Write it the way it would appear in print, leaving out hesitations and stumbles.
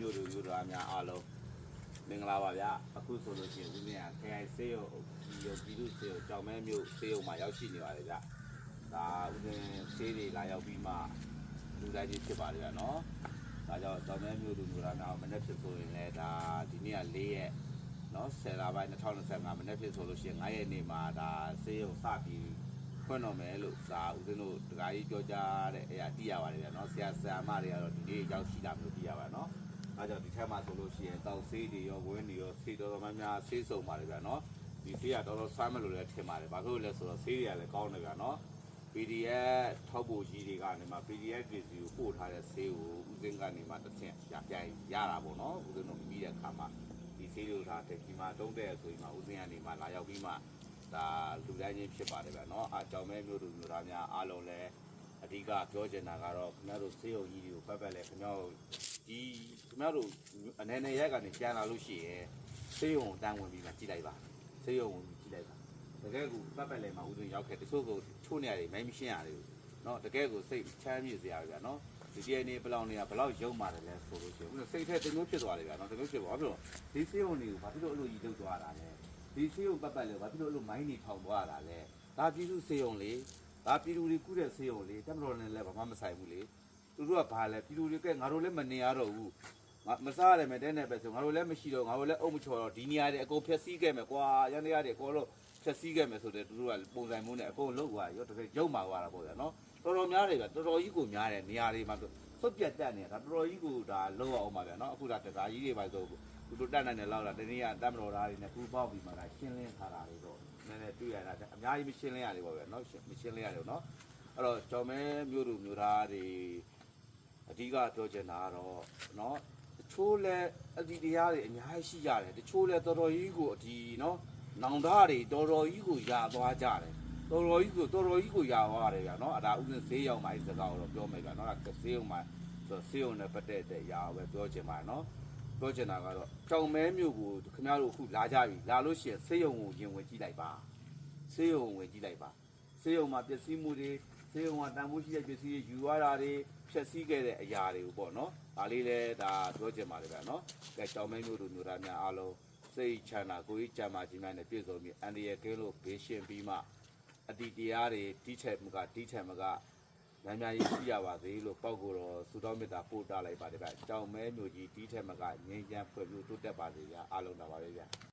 မျိုးတို့မျိုးတို့အများအားလုံးမင်္ဂလာပါဗျအခုဆိုလို့ရှိရင်ဦးမြတ်ခရိုင်ဆေးရုံပြည်သူ့ဆေးရုံကြောင်မဲမျိုးဆေးရုံမှာရောက်ရှိနေပါတယ်ဗျဒါဦးမြတ်ဆေးတွေလာရောက်ပြီးမှလူတိုင်းကြီးဖြစ်ပါတယ်ဗျနော်ဒါကြောင့်ကြောင်မဲမျိုးတို့မျိုးတော့မနေ့ဖြစ်ဆိုရင်လည်းဒါဒီနေ့က4ရက်နော်10လပိုင်း2025မနေ့ဖြစ်ဆိုလို့ရှိရင်9ရက်နေ့မှာဒါဆေးရုံစပြီးဖွင့်တော့မယ်လို့ဒါဦးဇင်းတို့တခါကြီးပြောကြတဲ့အရာသိရပါတယ်ဗျနော်ဆရာမတွေကတော့ဒီနေ့ရောက်ရှိလာမျိုးသိရပါနော်အားကြောင့်ဒီထက်မှဆိုလို့ရှိရင်တောက်ဆေးတွေရောဝင်းတွေရောဆေးတော်တော်များများဆေးစုံပါတယ်ဗျနော်ဒီဆေးကတော်တော်ဆမ်းမလို့လည်းထင်ပါတယ်ဘာလို့လဲဆိုတော့ဆေးတွေကလည်းကောင်းတယ်ဗျနော် PDF ထောက်ပို့ကြီးတွေကနေမှ PDF တွေစီကိုပို့ထားတဲ့ဆေးကိုဦးစင်းကနေမှတစ်ဆင့်ပြန်ရတာပေါ့နော်ဦးစင်းတို့ပြီးတဲ့အခါမှာဒီဆေးတွေထားတဲ့ဒီမှာတုံးတဲ့ဆိုရင်မှဦးစင်းကနေမှလာရောက်ပြီးမှဒါလူတိုင်းချင်းဖြစ်ပါတယ်ဗျနော်အကြောင်းမဲမျိုးတို့မျိုးသားများအားလုံးလည်းအဓိကပြောချင်တာကတော့ခင်ဗျားတို့ဆေးရုံကြီးတွေကိုပတ်လဲခင်ဗျားတို့ဒီခင်ဗျားတို့အနေနဲ့ရက်ကနေပြန်လာလို့ရှိရင်ဆေးရုံတန်းဝင်ပြီးမှကြည့်လိုက်ပါဆေးရုံဝင်ကြည့်လိုက်ပါတကယ်ကိုပတ်လဲမှာဦးစင်းရောက်ခဲ့တချို့ကိုချိုးနေရတယ်မရှင်းရတယ်နော်တကယ်ကိုစိတ်ချမ်းမြေ့စရာဗျာနော်ဒီတနေ့ဘလောက်နေရဘလောက်ရုံမာတယ်လဲဆိုလို့ရှိရင်စိတ်ထဲတမျိုးဖြစ်သွားတယ်ဗျာနော်တမျိုးဖြစ်သွားပြီတော့ဒီဆေးရုံတွေကိုဘာဖြစ်လို့အဲ့လိုကြီးလုပ်သွားတာလဲဒီဆေးရုံပတ်လဲဘာဖြစ်လို့အဲ့လိုမိုင်းနေထောင်သွားတာလဲဒါပြည်သူဆေးရုံလေဒါပြည်သူတွေကုတဲ့ဆေးရုံလေတက်မတော်နဲ့လည်းဘာမှမဆိုင်ဘူးလေသူတို့ကဘာလဲပြည်သူတွေကငါတို့လည်းမနေရတော့ဘူးမစားရတယ်မတဲနဲ့ပဲဆိုငါတို့လည်းမရှိတော့ငါတို့လည်းအုပ်မချော်တော့ဒီနေရာတွေအကုန်ဖျက်ဆီးခဲ့မယ်ကွာရန်တရားတွေအကုန်လုံးဖျက်ဆီးခဲ့မယ်ဆိုတဲ့သူတို့ကပုံစံမျိုးနဲ့အကုန်လုံးသွားရောတကယ်ရုံမာသွားတာပေါ့ဗျာနော်တော်တော်များတယ်ဗျတော်တော်ကြီးကိုများတယ်နေရာတွေမှာသွတ်ပြတ်တက်နေတာဒါတော်တော်ကြီးကိုဒါလုံးအောင်ပါဗျာနော်အခုဒါတကားကြီးတွေပါဆိုသူတို့တက်နိုင်တယ်လောက်တာဒီနေ့ကတက်မတော်သားတွေနဲ့ပူပေါင်းပြီးမှဒါရှင်းလင်းထားတာတွေတော့နည်းနည်းတွေ့ရတာအများကြီးမရှင်းလင်းရသေးပါဗျာနော်မရှင်းလင်းရတယ်နော်အဲ့တော့ကျော်မဲမျိုးတို့မျိုးသားတွေအဓိကပြောချင်တာကတော့နော်တချို့လဲအဒီတရားတွေအများကြီးရှိကြတယ်တချို့လဲတော်တော်ကြီးကိုဒီနော်နောင်သားတွေတော်တော်ကြီးကိုယာသွားကြတယ်တော်တော်ကြီးကိုယာသွားတယ်ဗျာနော်အဲ့ဒါဥစဉ်ဈေးရောက်မှဒီစကားကိုတော့ပြောမယ်ဗျာနော်အဲ့ဈေးရောက်မှဆိုဈေးရောက်နဲ့ပတ်သက်တဲ့ယာပဲပြောချင်ပါနော်ပြောချင်တာကတော့ကြောင်မဲမျိုးကိုခင်ဗျားတို့အခုလာကြပြီလာလို့ရှိရင်ဈေးရောက်ကိုရင်ဝင်ကြည့်လိုက်ပါဈေးရောက်ဝင်ကြည့်လိုက်ပါဈေးရောက်မှာပစ္စည်းမှုတွေဈေးရောက်မှာတန်ဖိုးရှိတဲ့ပစ္စည်းတွေယူရတာတွေဖြည့်ဆည်းခဲ့တဲ့အရာတွေကိုပေါ့နော်ဒါလေးလဲဒါပြောချင်ပါတယ်ဗျာနော်ကဲကြောင်မဲမျိုးတို့မျိုးသားများအားလုံးစိတ်ချမ်းသာကိုယ်ကြီးကြမ်းမာခြင်းများနဲ့ပြည့်စုံပြီးအန္တရာယ်ကင်းလို့ဘေးရှင်းပြီးမှအတ္တိတရားတွေတီးထက်မကများများကြီးရှိရပါသေးလို့ပောက်ကိုတော့သုတောင်းမေတ္တာပို့တာလိုက်ပါတယ်ဗျကြောင်မဲမျိုးကြီးတီးထက်မကငြိမ်းချမ်းဖွယ်ပြီးတိုးတက်ပါစေဗျအားလုံးတော်ပါပဲဗျ